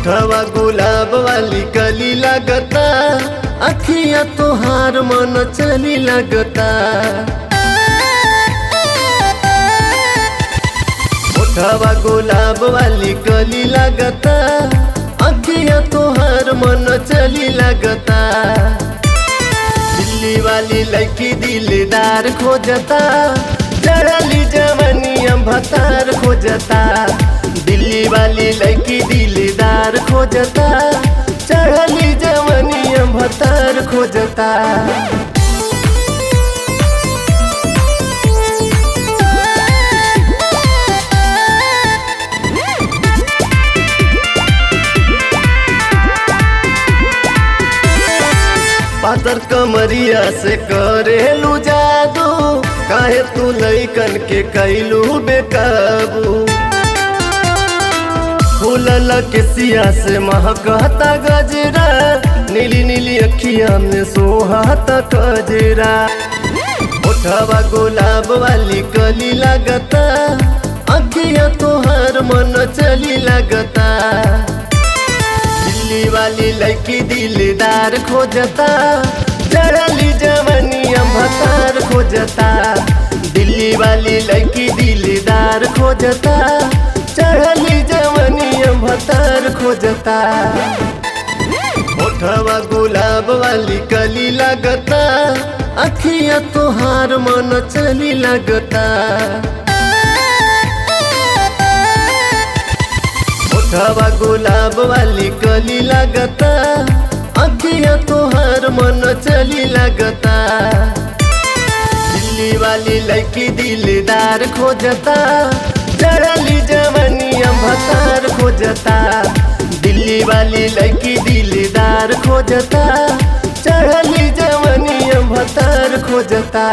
ओठवा गुलाब वाली कली लगता, अखिया तोहार मन चली लगता। ओठवा गुलाब वाली कली लगता, अखिया तोहार मन चली लगता। दिल्ली वाली लड़की दिलदार खोजता, चढ़ली जवनिया भतार खोजता। दिल्ली वाली लड़की दिलदार खोजता, चढ़ली जवनिया भतार खोजता। पातर कमरिया से करेलू जादू, काहे तू लइकन के कैलू बेकाबू। फूलल के सिया से महकता गजरा, नीली नीली अखिया में सोहाता कजरा। ओठवा गुलाब वाली कली लगता, अखिया तोहार मन चली लगता। दिल्ली वाली लड़की दिलदार खोजता, चढ़ली जवनिया भतार खोजता। दिल्ली वाली लड़की दिलदार खोजता, चढ़ली जवनिया भतार खोजता। ओठवा गुलाब वाली कली लगता, अखिया तोहार मन चली लगता। ओठवा गुलाब वाली कली लगता, अखिया तोहार मन चली लगता। दिल्ली वाली लड़की दिलदार खोजता, चढ़ली जवनिया भतार खोजता। दिल्ली वाली लड़की दिलदार खोजता, चढ़ली जवनिया भतार खोजता।